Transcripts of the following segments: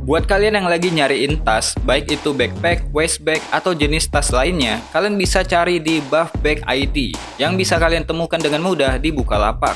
Buat kalian yang lagi nyariin tas, baik itu backpack, waist bag, atau jenis tas lainnya, kalian bisa cari di Buff Bag ID, yang bisa kalian temukan dengan mudah di Bukalapak.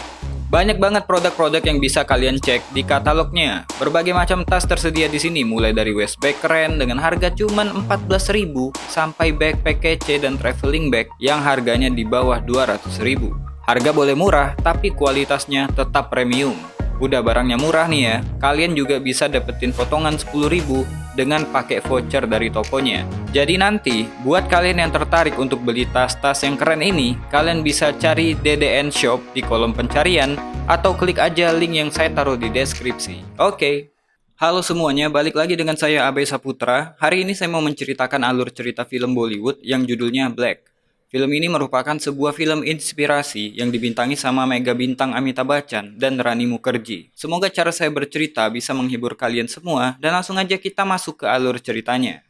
Banyak banget produk-produk yang bisa kalian cek di katalognya. Berbagai macam tas tersedia di sini, mulai dari waist bag keren dengan harga cuman 14.000 sampai backpack kece dan traveling bag yang harganya di bawah 200.000. Harga boleh murah, tapi kualitasnya tetap premium. Udah barangnya murah nih ya, kalian juga bisa dapetin potongan 10.000 dengan pakai voucher dari tokonya. Jadi nanti, buat kalian yang tertarik untuk beli tas-tas yang keren ini, kalian bisa cari DDN Shop di kolom pencarian, atau klik aja link yang saya taruh di deskripsi. Oke. Halo semuanya, balik lagi dengan saya Abe Saputra. Hari ini saya mau menceritakan alur cerita film Bollywood yang judulnya Black. Film ini merupakan sebuah film inspirasi yang dibintangi sama mega bintang Amitabh Bachchan dan Rani Mukherjee. Semoga cara saya bercerita bisa menghibur kalian semua, dan langsung aja kita masuk ke alur ceritanya.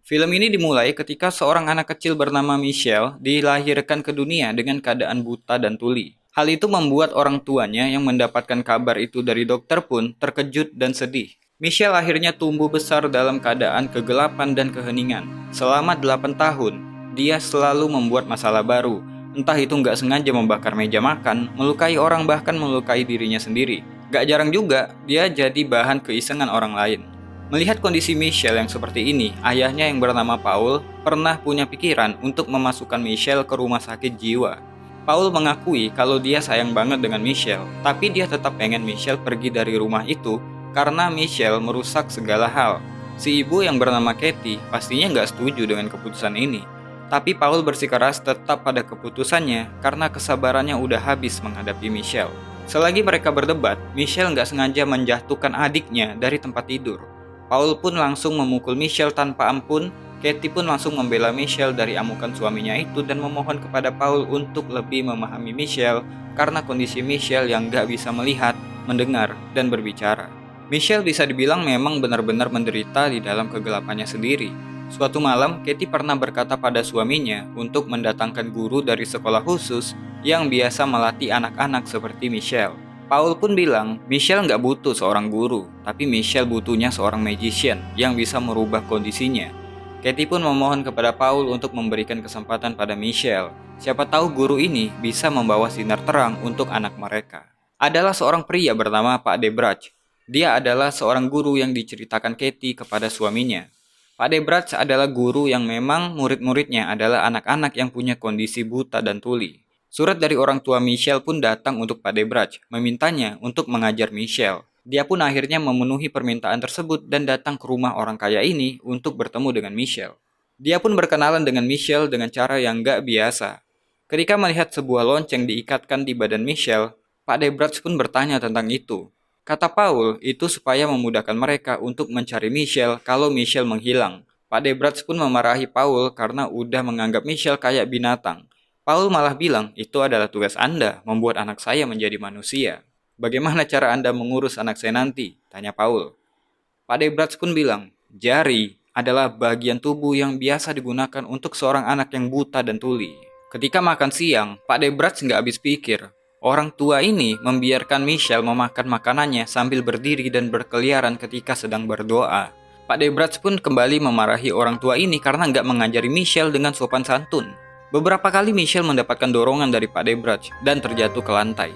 Film ini dimulai ketika seorang anak kecil bernama Michelle dilahirkan ke dunia dengan keadaan buta dan tuli. Hal itu membuat orang tuanya yang mendapatkan kabar itu dari dokter pun terkejut dan sedih. Michelle akhirnya tumbuh besar dalam keadaan kegelapan dan keheningan. Selama 8 tahun, dia selalu membuat masalah baru. Entah itu nggak sengaja membakar meja makan, melukai orang, bahkan melukai dirinya sendiri. Gak jarang juga, dia jadi bahan keisengan orang lain. Melihat kondisi Michelle yang seperti ini, ayahnya yang bernama Paul pernah punya pikiran untuk memasukkan Michelle ke rumah sakit jiwa. Paul mengakui kalau dia sayang banget dengan Michelle, tapi dia tetap pengen Michelle pergi dari rumah itu karena Michelle merusak segala hal. Si ibu yang bernama Katie pastinya nggak setuju dengan keputusan ini. Tapi Paul bersikeras tetap pada keputusannya karena kesabarannya udah habis menghadapi Michelle. Selagi mereka berdebat, Michelle nggak sengaja menjatuhkan adiknya dari tempat tidur. Paul pun langsung memukul Michelle tanpa ampun. Katie pun langsung membela Michelle dari amukan suaminya itu dan memohon kepada Paul untuk lebih memahami Michelle karena kondisi Michelle yang nggak bisa melihat, mendengar, dan berbicara. Michelle bisa dibilang memang benar-benar menderita di dalam kegelapannya sendiri. Suatu malam, Katie pernah berkata pada suaminya untuk mendatangkan guru dari sekolah khusus yang biasa melatih anak-anak seperti Michelle. Paul pun bilang, Michelle nggak butuh seorang guru, tapi Michelle butuhnya seorang magician yang bisa merubah kondisinya. Katie pun memohon kepada Paul untuk memberikan kesempatan pada Michelle. Siapa tahu guru ini bisa membawa sinar terang untuk anak mereka. Adalah seorang pria bernama Pak Debraj. Dia adalah seorang guru yang diceritakan Katie kepada suaminya. Pak Debraj adalah guru yang memang murid-muridnya adalah anak-anak yang punya kondisi buta dan tuli. Surat dari orang tua Michelle pun datang untuk Pak Debraj, memintanya untuk mengajar Michelle. Dia pun akhirnya memenuhi permintaan tersebut dan datang ke rumah orang kaya ini untuk bertemu dengan Michelle. Dia pun berkenalan dengan Michelle dengan cara yang gak biasa. Ketika melihat sebuah lonceng diikatkan di badan Michelle, Pak Debraj pun bertanya tentang itu. Kata Paul, itu supaya memudahkan mereka untuk mencari Michelle kalau Michelle menghilang. Pak Debraj pun memarahi Paul karena udah menganggap Michelle kayak binatang. Paul malah bilang, itu adalah tugas Anda, membuat anak saya menjadi manusia. Bagaimana cara Anda mengurus anak saya nanti? Tanya Paul. Pak Debraj pun bilang, jari adalah bagian tubuh yang biasa digunakan untuk seorang anak yang buta dan tuli. Ketika makan siang, Pak Debraj nggak habis pikir. Orang tua ini membiarkan Michelle memakan makanannya sambil berdiri dan berkeliaran ketika sedang berdoa. Pak Debraj pun kembali memarahi orang tua ini karena nggak mengajari Michelle dengan sopan santun. Beberapa kali Michelle mendapatkan dorongan dari Pak Debraj dan terjatuh ke lantai.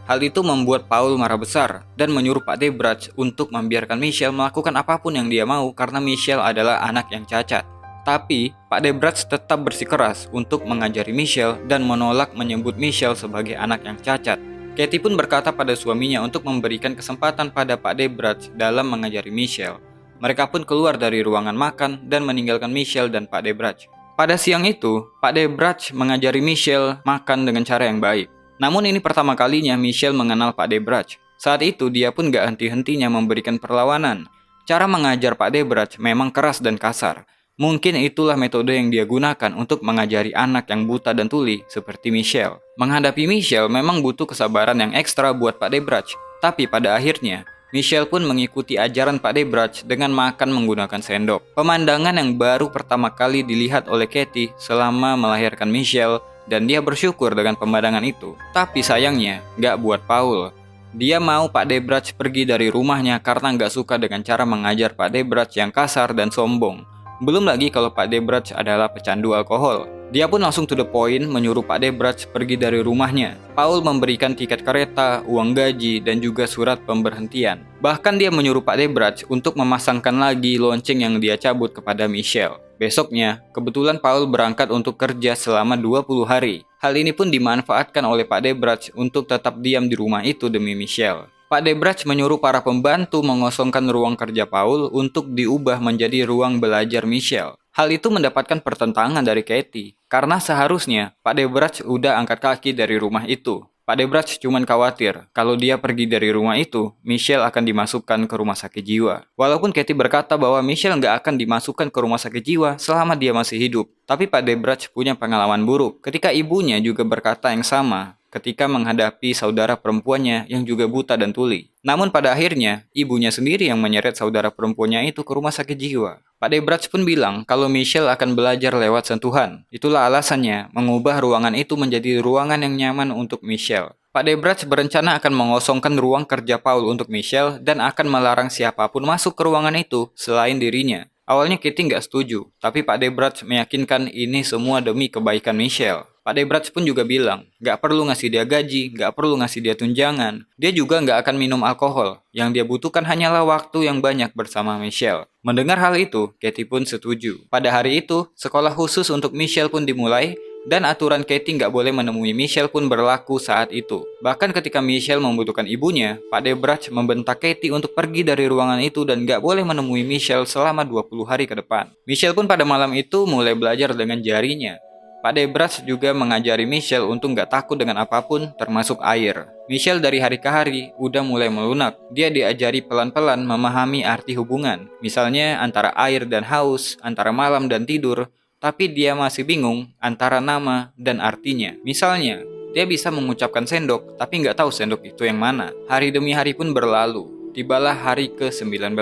Hal itu membuat Paul marah besar dan menyuruh Pak Debraj untuk membiarkan Michelle melakukan apapun yang dia mau karena Michelle adalah anak yang cacat. Tapi, Pak Debraj tetap bersikeras untuk mengajari Michelle dan menolak menyebut Michelle sebagai anak yang cacat. Katie pun berkata pada suaminya untuk memberikan kesempatan pada Pak Debraj dalam mengajari Michelle. Mereka pun keluar dari ruangan makan dan meninggalkan Michelle dan Pak Debraj. Pada siang itu, Pak Debraj mengajari Michelle makan dengan cara yang baik. Namun ini pertama kalinya Michelle mengenal Pak Debraj. Saat itu dia pun gak henti-hentinya memberikan perlawanan. Cara mengajar Pak Debraj memang keras dan kasar. Mungkin itulah metode yang dia gunakan untuk mengajari anak yang buta dan tuli seperti Michelle. Menghadapi Michelle memang butuh kesabaran yang ekstra buat Pak Debraj. Tapi pada akhirnya, Michelle pun mengikuti ajaran Pak Debraj dengan makan menggunakan sendok. Pemandangan yang baru pertama kali dilihat oleh Katie selama melahirkan Michelle dan dia bersyukur dengan pemandangan itu. Tapi sayangnya, nggak buat Paul. Dia mau Pak Debruch pergi dari rumahnya karena nggak suka dengan cara mengajar Pak Debruch yang kasar dan sombong. Belum lagi kalau Pak Debruch adalah pecandu alkohol. Dia pun langsung to the point menyuruh Pak Debruch pergi dari rumahnya. Paul memberikan tiket kereta, uang gaji, dan juga surat pemberhentian. Bahkan dia menyuruh Pak Debruch untuk memasangkan lagi lonceng yang dia cabut kepada Michelle. Besoknya, kebetulan Paul berangkat untuk kerja selama 20 hari. Hal ini pun dimanfaatkan oleh Pak Debruch untuk tetap diam di rumah itu demi Michelle. Pak Debruch menyuruh para pembantu mengosongkan ruang kerja Paul untuk diubah menjadi ruang belajar Michelle. Hal itu mendapatkan pertentangan dari Katie, karena seharusnya Pak Debruch udah angkat kaki dari rumah itu. Pak Debruch cuman khawatir kalau dia pergi dari rumah itu, Michelle akan dimasukkan ke rumah sakit jiwa. Walaupun Katie berkata bahwa Michelle nggak akan dimasukkan ke rumah sakit jiwa selama dia masih hidup. Tapi Pak Debruch punya pengalaman buruk ketika ibunya juga berkata yang sama ketika menghadapi saudara perempuannya yang juga buta dan tuli. Namun pada akhirnya, ibunya sendiri yang menyeret saudara perempuannya itu ke rumah sakit jiwa. Pak Debruch pun bilang kalau Michelle akan belajar lewat sentuhan. Itulah alasannya mengubah ruangan itu menjadi ruangan yang nyaman untuk Michelle. Pak Debruch berencana akan mengosongkan ruang kerja Paul untuk Michelle dan akan melarang siapapun masuk ke ruangan itu selain dirinya. Awalnya Katie nggak setuju, tapi Pak Debruch meyakinkan ini semua demi kebaikan Michelle. Pak Debruch pun juga bilang, nggak perlu ngasih dia gaji, nggak perlu ngasih dia tunjangan. Dia juga nggak akan minum alkohol. Yang dia butuhkan hanyalah waktu yang banyak bersama Michelle. Mendengar hal itu, Katie pun setuju. Pada hari itu, sekolah khusus untuk Michelle pun dimulai, dan aturan Katie nggak boleh menemui Michelle pun berlaku saat itu. Bahkan ketika Michelle membutuhkan ibunya, Pak Debruch membentak Katie untuk pergi dari ruangan itu dan nggak boleh menemui Michelle selama 20 hari ke depan. Michelle pun pada malam itu mulai belajar dengan jarinya. Pak Debruch juga mengajari Michelle untuk nggak takut dengan apapun, termasuk air. Michelle dari hari ke hari udah mulai melunak. Dia diajari pelan-pelan memahami arti hubungan. Misalnya antara air dan haus, antara malam dan tidur, tapi dia masih bingung antara nama dan artinya. Misalnya, dia bisa mengucapkan sendok, tapi nggak tahu sendok itu yang mana. Hari demi hari pun berlalu. Tibalah hari ke-19,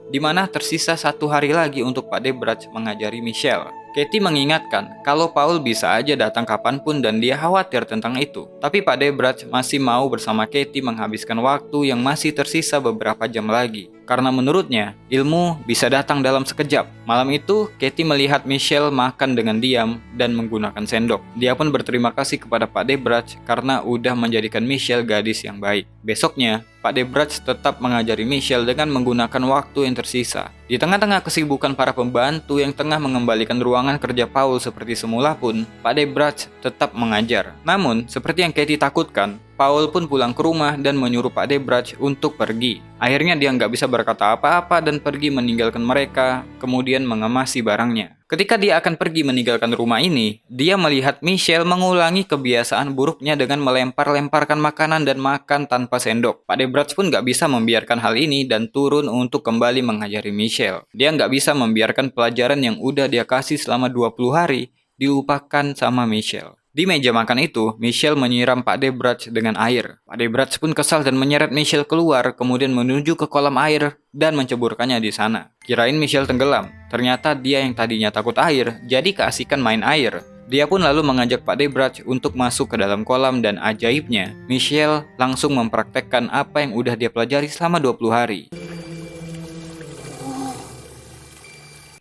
di mana tersisa 1 hari lagi untuk Pak Debruch mengajari Michelle. Katie mengingatkan kalau Paul bisa aja datang kapanpun dan dia khawatir tentang itu. Tapi Pak Debruch masih mau bersama Katie menghabiskan waktu yang masih tersisa beberapa jam lagi. Karena menurutnya, ilmu bisa datang dalam sekejap. Malam itu, Katie melihat Michelle makan dengan diam dan menggunakan sendok. Dia pun berterima kasih kepada Pak Debruch karena udah menjadikan Michelle gadis yang baik. Besoknya, Pak Debruch tetap mengajari Michelle dengan menggunakan waktu yang tersisa. Di tengah-tengah kesibukan para pembantu yang tengah mengembalikan ruangan kerja Paul seperti semula pun, Pak Debruch tetap mengajar. Namun, seperti yang Katie takutkan, Paul pun pulang ke rumah dan menyuruh Pak Debruch untuk pergi. Akhirnya dia nggak bisa berkata apa-apa dan pergi meninggalkan mereka, kemudian mengemasi barangnya. Ketika dia akan pergi meninggalkan rumah ini, dia melihat Michelle mengulangi kebiasaan buruknya dengan melempar-lemparkan makanan dan makan tanpa sendok. Pak Debruch pun nggak bisa membiarkan hal ini dan turun untuk kembali mengajari Michelle. Dia nggak bisa membiarkan pelajaran yang udah dia kasih selama 20 hari dilupakan sama Michelle. Di meja makan itu, Michelle menyiram Pak Debruch dengan air. Pak Debruch pun kesal dan menyeret Michelle keluar, kemudian menuju ke kolam air dan menceburkannya di sana. Kirain Michelle tenggelam. Ternyata dia yang tadinya takut air, jadi keasikan main air. Dia pun lalu mengajak Pak Debruch untuk masuk ke dalam kolam dan ajaibnya, Michelle langsung mempraktekkan apa yang udah dia pelajari selama 20 hari.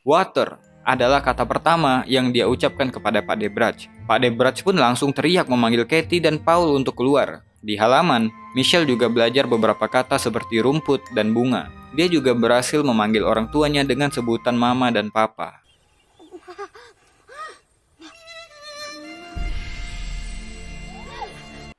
Water adalah kata pertama yang dia ucapkan kepada Pak Debruch. Pak Debruch pun langsung teriak memanggil Katie dan Paul untuk keluar. Di halaman, Michelle juga belajar beberapa kata seperti rumput dan bunga. Dia juga berhasil memanggil orang tuanya dengan sebutan mama dan papa.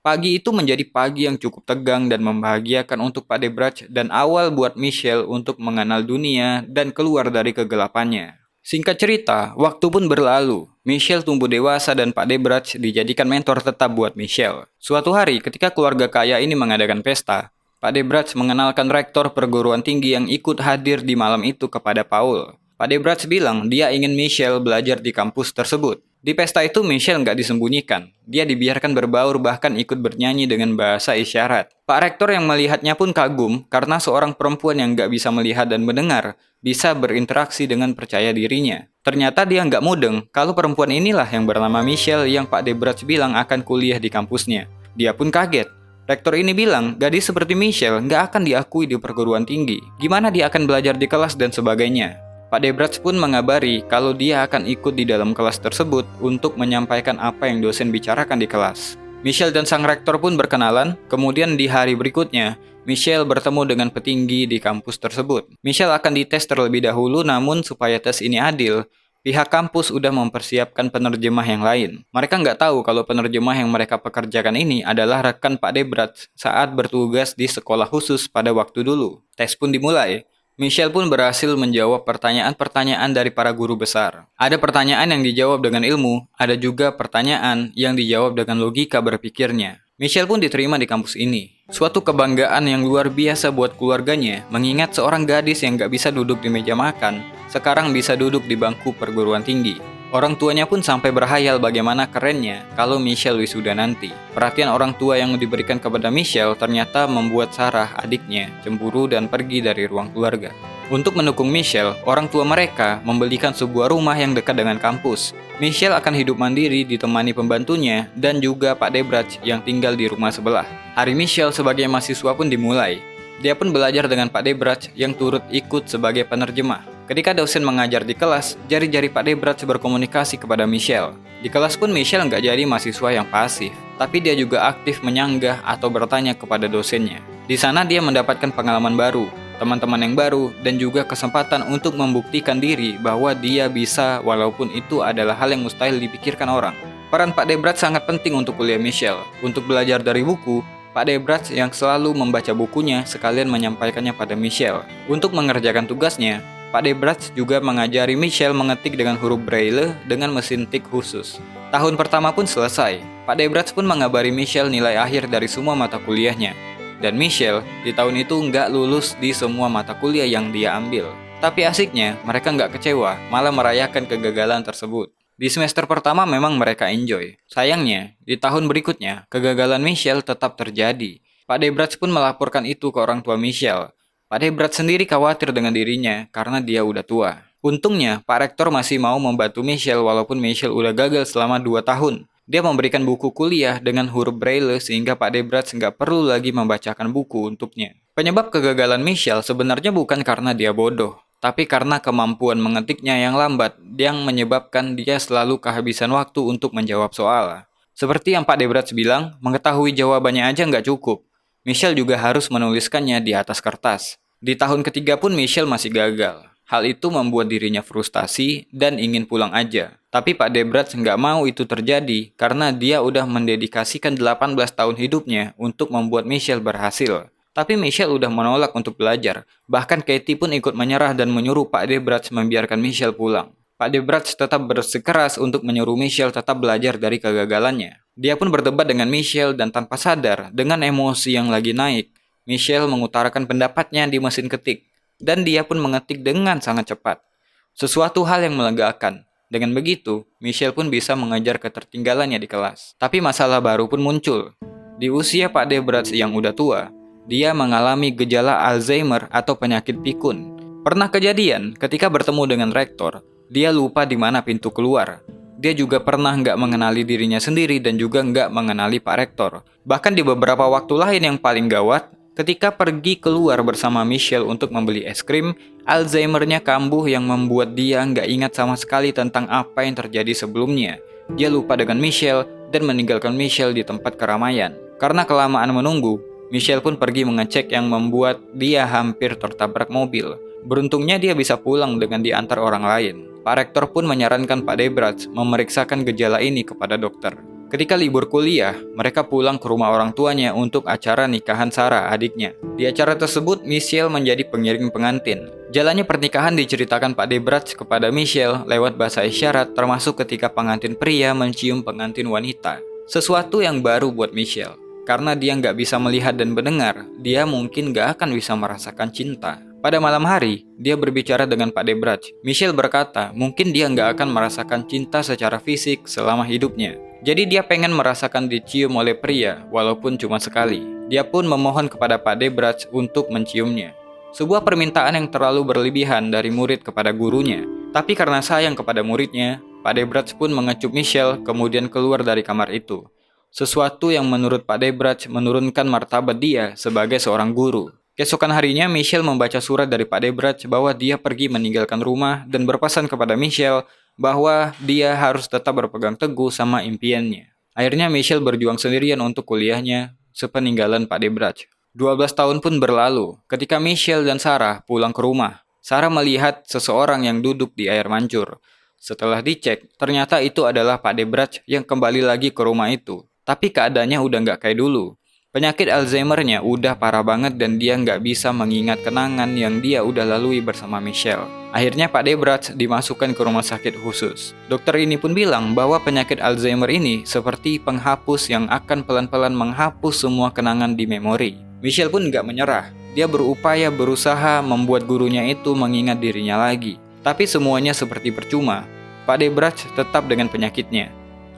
Pagi itu menjadi pagi yang cukup tegang dan membahagiakan untuk Pak Debruch dan awal buat Michelle untuk mengenal dunia dan keluar dari kegelapannya. Singkat cerita, waktu pun berlalu. Michelle tumbuh dewasa dan Pak Debruch dijadikan mentor tetap buat Michelle. Suatu hari ketika keluarga kaya ini mengadakan pesta, Pak Debruch mengenalkan rektor perguruan tinggi yang ikut hadir di malam itu kepada Paul. Pak Debruch bilang dia ingin Michelle belajar di kampus tersebut. Di pesta itu Michelle nggak disembunyikan. Dia dibiarkan berbaur bahkan ikut bernyanyi dengan bahasa isyarat. Pak Rektor yang melihatnya pun kagum karena seorang perempuan yang nggak bisa melihat dan mendengar bisa berinteraksi dengan percaya dirinya. Ternyata dia nggak mudeng kalau perempuan inilah yang bernama Michelle yang Pak Debratz bilang akan kuliah di kampusnya. Dia pun kaget. Rektor ini bilang gadis seperti Michelle nggak akan diakui di perguruan tinggi. Gimana dia akan belajar di kelas dan sebagainya. Pak Debratz pun mengabari kalau dia akan ikut di dalam kelas tersebut untuk menyampaikan apa yang dosen bicarakan di kelas. Michelle dan sang rektor pun berkenalan, kemudian di hari berikutnya, Michelle bertemu dengan petinggi di kampus tersebut. Michelle akan dites terlebih dahulu, namun supaya tes ini adil, pihak kampus udah mempersiapkan penerjemah yang lain. Mereka nggak tahu kalau penerjemah yang mereka pekerjakan ini adalah rekan Pak Debratz saat bertugas di sekolah khusus pada waktu dulu. Tes pun dimulai. Michelle pun berhasil menjawab pertanyaan-pertanyaan dari para guru besar. Ada pertanyaan yang dijawab dengan ilmu, ada juga pertanyaan yang dijawab dengan logika berpikirnya. Michelle pun diterima di kampus ini. Suatu kebanggaan yang luar biasa buat keluarganya, mengingat seorang gadis yang gak bisa duduk di meja makan, sekarang bisa duduk di bangku perguruan tinggi. Orang tuanya pun sampai berhayal bagaimana kerennya kalau Michelle wisuda nanti. Perhatian orang tua yang diberikan kepada Michelle ternyata membuat Sarah, adiknya, cemburu dan pergi dari ruang keluarga. Untuk mendukung Michelle, orang tua mereka membelikan sebuah rumah yang dekat dengan kampus. Michelle akan hidup mandiri ditemani pembantunya dan juga Pak Debratz yang tinggal di rumah sebelah. Hari Michelle sebagai mahasiswa pun dimulai. Dia pun belajar dengan Pak Debratz yang turut ikut sebagai penerjemah. Ketika dosen mengajar di kelas, jari-jari Pak Debratz berkomunikasi kepada Michelle. Di kelas pun Michelle nggak jadi mahasiswa yang pasif, tapi dia juga aktif menyanggah atau bertanya kepada dosennya. Di sana dia mendapatkan pengalaman baru, teman-teman yang baru, dan juga kesempatan untuk membuktikan diri bahwa dia bisa walaupun itu adalah hal yang mustahil dipikirkan orang. Peran Pak Debratz sangat penting untuk kuliah Michelle. Untuk belajar dari buku, Pak Debratz yang selalu membaca bukunya sekalian menyampaikannya pada Michelle. Untuk mengerjakan tugasnya, Pak Debratz juga mengajari Michelle mengetik dengan huruf Braille dengan mesin tik khusus. Tahun pertama pun selesai. Pak Debratz pun mengabari Michelle nilai akhir dari semua mata kuliahnya. Dan Michelle di tahun itu nggak lulus di semua mata kuliah yang dia ambil. Tapi asiknya, mereka nggak kecewa, malah merayakan kegagalan tersebut. Di semester pertama memang mereka enjoy. Sayangnya, di tahun berikutnya, kegagalan Michelle tetap terjadi. Pak Debratz pun melaporkan itu ke orang tua Michelle. Pak Debratz sendiri khawatir dengan dirinya karena dia udah tua. Untungnya, Pak Rektor masih mau membantu Michelle walaupun Michelle udah gagal selama 2 tahun. Dia memberikan buku kuliah dengan huruf Braille sehingga Pak Debratz nggak perlu lagi membacakan buku untuknya. Penyebab kegagalan Michelle sebenarnya bukan karena dia bodoh, tapi karena kemampuan mengetiknya yang lambat yang menyebabkan dia selalu kehabisan waktu untuk menjawab soal. Seperti yang Pak Debratz bilang, mengetahui jawabannya aja nggak cukup. Michelle juga harus menuliskannya di atas kertas. Di tahun ketiga pun Michelle masih gagal. Hal itu membuat dirinya frustasi dan ingin pulang aja. Tapi Pak Debratz nggak mau itu terjadi karena dia udah mendedikasikan 18 tahun hidupnya untuk membuat Michelle berhasil. Tapi Michelle udah menolak untuk belajar. Bahkan Katie pun ikut menyerah dan menyuruh Pak Debratz membiarkan Michelle pulang. Pak Debratz tetap bersikeras untuk menyuruh Michelle tetap belajar dari kegagalannya. Dia pun berdebat dengan Michelle dan tanpa sadar, dengan emosi yang lagi naik, Michelle mengutarakan pendapatnya di mesin ketik. Dan dia pun mengetik dengan sangat cepat. Sesuatu hal yang melegakan. Dengan begitu, Michelle pun bisa mengejar ketertinggalannya di kelas. Tapi masalah baru pun muncul. Di usia Pak Debratz yang udah tua, dia mengalami gejala Alzheimer atau penyakit pikun. Pernah kejadian ketika bertemu dengan rektor, dia lupa di mana pintu keluar. Dia juga pernah nggak mengenali dirinya sendiri dan juga nggak mengenali Pak Rektor. Bahkan di beberapa waktu lain yang paling gawat, ketika pergi keluar bersama Michelle untuk membeli es krim, Alzheimer-nya kambuh yang membuat dia nggak ingat sama sekali tentang apa yang terjadi sebelumnya. Dia lupa dengan Michelle dan meninggalkan Michelle di tempat keramaian. Karena kelamaan menunggu, Michelle pun pergi mengecek yang membuat dia hampir tertabrak mobil. Beruntungnya dia bisa pulang dengan diantar orang lain. Pak Rektor pun menyarankan Pak Debratz memeriksakan gejala ini kepada dokter. Ketika libur kuliah, mereka pulang ke rumah orang tuanya untuk acara nikahan Sarah, adiknya. Di acara tersebut, Michelle menjadi pengiring pengantin. Jalannya pernikahan diceritakan Pak Debratz kepada Michelle lewat bahasa isyarat, termasuk ketika pengantin pria mencium pengantin wanita. Sesuatu yang baru buat Michelle. Karena dia nggak bisa melihat dan mendengar, dia mungkin nggak akan bisa merasakan cinta. Pada malam hari, dia berbicara dengan Pak Debraj. Michelle berkata, mungkin dia nggak akan merasakan cinta secara fisik selama hidupnya. Jadi dia pengen merasakan dicium oleh pria, walaupun cuma sekali. Dia pun memohon kepada Pak Debraj untuk menciumnya. Sebuah permintaan yang terlalu berlebihan dari murid kepada gurunya. Tapi karena sayang kepada muridnya, Pak Debraj pun mengecup Michelle kemudian keluar dari kamar itu. Sesuatu yang menurut Pak Debraj menurunkan martabat dia sebagai seorang guru. Keesokan harinya, Michelle membaca surat dari Pak Debraj bahwa dia pergi meninggalkan rumah dan berpesan kepada Michelle bahwa dia harus tetap berpegang teguh sama impiannya. Akhirnya Michelle berjuang sendirian untuk kuliahnya sepeninggalan Pak Debraj. 12 tahun pun berlalu ketika Michelle dan Sarah pulang ke rumah. Sarah melihat seseorang yang duduk di air mancur. Setelah dicek, ternyata itu adalah Pak Debraj yang kembali lagi ke rumah itu. Tapi keadaannya udah nggak kayak dulu. Penyakit Alzheimer-nya udah parah banget dan dia nggak bisa mengingat kenangan yang dia udah lalui bersama Michelle. Akhirnya Pak Debraj dimasukkan ke rumah sakit khusus. Dokter ini pun bilang bahwa penyakit Alzheimer ini seperti penghapus yang akan pelan-pelan menghapus semua kenangan di memori. Michelle pun nggak menyerah. Dia berupaya berusaha membuat gurunya itu mengingat dirinya lagi. Tapi semuanya seperti percuma. Pak Debraj tetap dengan penyakitnya.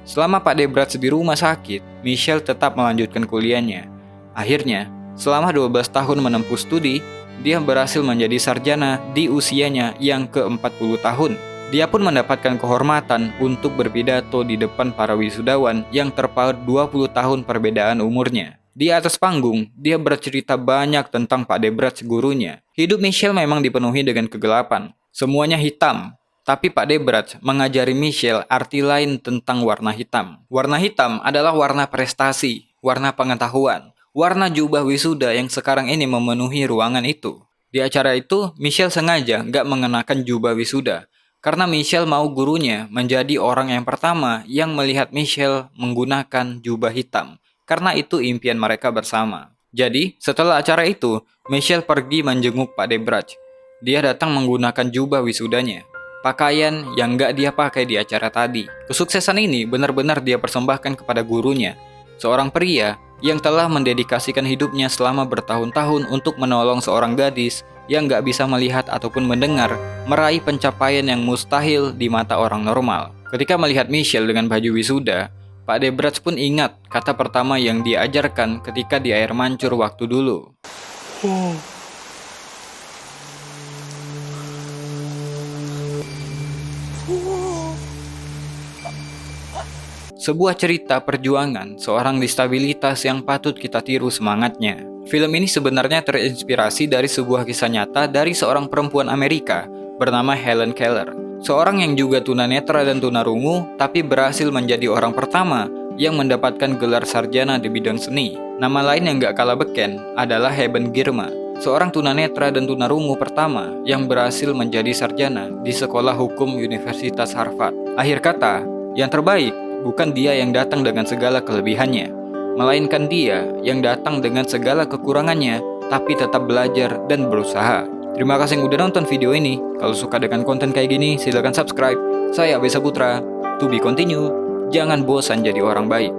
Selama Pak Debraj di rumah sakit, Michelle tetap melanjutkan kuliahnya. Akhirnya, selama 12 tahun menempuh studi, dia berhasil menjadi sarjana di usianya yang ke-40 tahun. Dia pun mendapatkan kehormatan untuk berpidato di depan para wisudawan yang terpaut 20 tahun perbedaan umurnya. Di atas panggung, dia bercerita banyak tentang Pak Debraj gurunya. Hidup Michelle memang dipenuhi dengan kegelapan. Semuanya hitam. Tapi Pak Debraj mengajari Michelle arti lain tentang warna hitam. Warna hitam adalah warna prestasi, warna pengetahuan, warna jubah wisuda yang sekarang ini memenuhi ruangan itu. Di acara itu, Michelle sengaja nggak mengenakan jubah wisuda, karena Michelle mau gurunya menjadi orang yang pertama yang melihat Michelle menggunakan jubah hitam, karena itu impian mereka bersama. Jadi, setelah acara itu, Michelle pergi menjenguk Pak Debraj. Dia datang menggunakan jubah wisudanya. Pakaian yang nggak dia pakai di acara tadi. Kesuksesan ini benar-benar dia persembahkan kepada gurunya, seorang pria yang telah mendedikasikan hidupnya selama bertahun-tahun untuk menolong seorang gadis yang nggak bisa melihat ataupun mendengar, meraih pencapaian yang mustahil di mata orang normal. Ketika melihat Michelle dengan baju wisuda, Pak Debraj pun ingat kata pertama yang diajarkan ketika di air mancur waktu dulu. Sebuah cerita perjuangan seorang disabilitas yang patut kita tiru semangatnya. Film ini sebenarnya terinspirasi dari sebuah kisah nyata dari seorang perempuan Amerika bernama Helen Keller. Seorang yang juga tunanetra dan tunarungu, tapi berhasil menjadi orang pertama yang mendapatkan gelar sarjana di bidang seni. Nama lain yang gak kalah beken adalah Heben Girma, seorang tunanetra dan tunarungu pertama yang berhasil menjadi sarjana di Sekolah Hukum Universitas Harvard. Akhir kata, yang terbaik bukan dia yang datang dengan segala kelebihannya, melainkan dia yang datang dengan segala kekurangannya, tapi tetap belajar dan berusaha. Terima kasih yang udah nonton video ini. Kalau suka dengan konten kayak gini, silakan subscribe. Saya Abesa Putra. To be continue. Jangan bosan jadi orang baik.